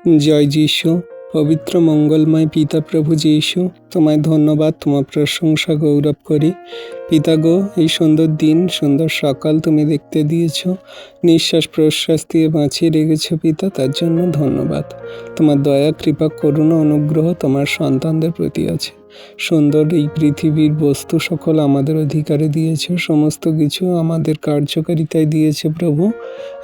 জয় যীশু। পবিত্র মঙ্গলময় পিতা প্রভু যীশু, তোমায় ধন্যবাদ, তোমার প্রশংসা গৌরব করি। পিতা গো, এই সুন্দর দিন, সুন্দর সকাল তুমি দেখতে দিয়েছ, নিঃশ্বাস প্রশ্বাস দিয়ে বাঁচিয়ে রেখেছ পিতা, তার জন্য ধন্যবাদ। তোমার দয়া, কৃপা, করুণা, অনুগ্রহ তোমার সন্তানদের প্রতি আছে। সুন্দর এই পৃথিবীর বস্তু সকল আমাদের অধিকারে দিয়েছ, সমস্ত কিছু আমাদের কার্যকারিতায় দিয়েছে প্রভু।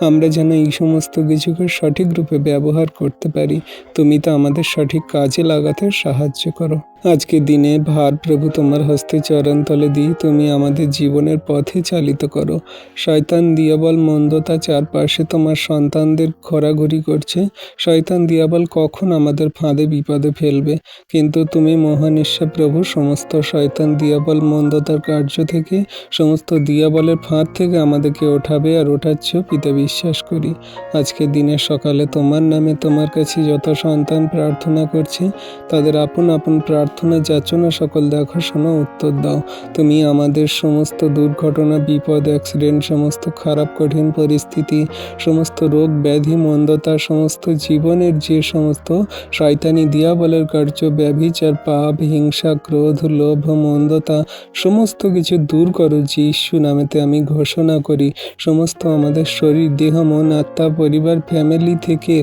আমরা যেন এই সমস্ত কিছুকে সঠিক রূপে ব্যবহার করতে পারি, তুমি তা আমাদের সঠিক কাজে লাগাতে সাহায্য করো। আজকে দিনে ভার প্রভু তোমার হস্তে চরণ তলে দিই, তুমি আমাদের জীবনের পথে চালিত করো। শয়তান দিয়াবল মন্দতা চারপাশে তোমার সন্তানদের ঘোরাঘুরি করছে। শয়তান দিয়াবল কখন আমাদের ফাঁদে বিপদে ফেলবে, কিন্তু তুমি মহান ঈশ্বর প্রভু, সমস্ত শয়তান দিয়াবল মন্দতার কার্য থেকে, সমস্ত দিয়াবলের ফাঁদ থেকে আমাদেরকে ওঠাবে আর ওঠাচ্ছ পিতা, বিশ্বাস করি। আজকে দিনের সকালে তোমার নামে তোমার কাছে যত সন্তান প্রার্থনা করছে, তাদের আপন আপন প্রার্থনা যাচনা সকল দেখো, শোনো, উত্তর দাও। তুমি আমাদের সমস্ত দুর্ঘটনা, বিপদ, অ্যাক্সিডেন্ট, সমস্ত খারাপ কঠিন পরিস্থিতি, সমস্ত রোগ ব্যাধি, মন্দতা, সমস্ত জীবনের যে সমস্ত শয়তানি দিয়াবলের কার্য, ব্যভিচার, পাপ, হিংসা, ক্রোধ, লোভ, মন্দতা, সমস্ত কিছু দূর করো যীশু নামেতে আমি ঘোষণা করি। সমস্ত আমাদের শরীর, দেহ, মন, আত্মা, পরিবার, ফ্যামিলি থেকে,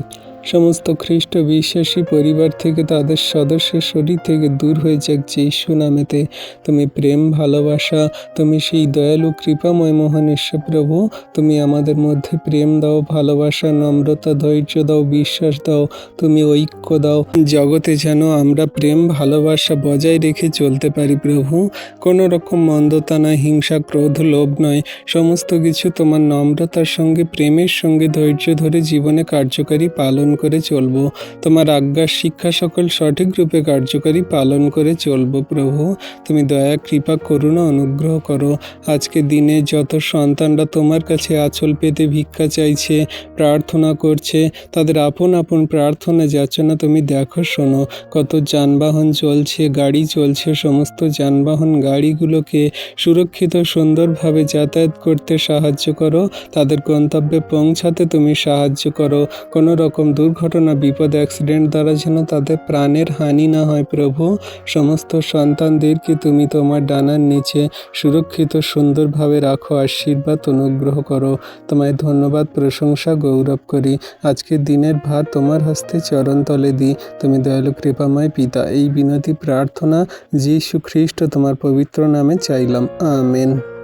সমস্ত খ্রিস্ট বিশ্বাসী পরিবার থেকে, তাদের সদস্যের শরীর থেকে দূর হয়ে যাক যীশু নামেতে। তুমি প্রেম, ভালোবাসা, তুমি সেই দয়ালু কৃপাময় মহান ঈশ্বর প্রভু, তুমি আমাদের মধ্যে প্রেম দাও, ভালোবাসা, নম্রতা, ধৈর্য দাও, বিশ্বাস দাও, তুমি ঐক্য দাও। জগতে যেন আমরা প্রেম ভালোবাসা বজায় রেখে চলতে পারি প্রভু। কোনো রকম মন্দতা নয়, হিংসা, ক্রোধ, লোভ নয়, সমস্ত কিছু তোমার নম্রতার সঙ্গে, প্রেমের সঙ্গে, ধৈর্য ধরে জীবনে কার্যকারী পালন করে চলবো। তোমার আজ্ঞা শিক্ষা সকল সঠিক রূপে কার্যকারী পালন করে চলবো প্রভু। তুমি দয়া, কৃপা, করুণা, অনুগ্রহ করো। আজকে দিনে যত সন্তানরা তোমার কাছে আঁচল পেতে ভিক্ষা চাইছে, প্রার্থনা করছে, তাদের আপন আপন প্রার্থনা যাচনা তুমি দেখো, শোনো। কত যানবাহন চলছে, গাড়ি চলছে, সমস্ত যানবাহন গাড়িগুলোকে সুরক্ষিত সুন্দরভাবে যাতায়াত করতে সাহায্য করো, তাদের গন্তব্যে পৌঁছাতে তুমি সাহায্য করো। কোনো রকম দুর্ঘটনা, বিপদ, অ্যাক্সিডেন্ট দ্বারা যেন তাদের প্রাণের হানি না হয় প্রভু। সমস্ত সন্তানদেরকে তুমি তোমার ডানার নিচে সুরক্ষিত সুন্দরভাবে রাখো, আশীর্বাদ অনুগ্রহ করো। তোমায় ধন্যবাদ, প্রশংসা, গৌরব করি। আজকের দিনের ভার তোমার হস্তে চরণ তলে দিই, তুমি দয়ালু কৃপাময় পিতা। এই বিনতি প্রার্থনা যীশু খ্রিস্ট তোমার পবিত্র নামে চাইলাম, আমেন।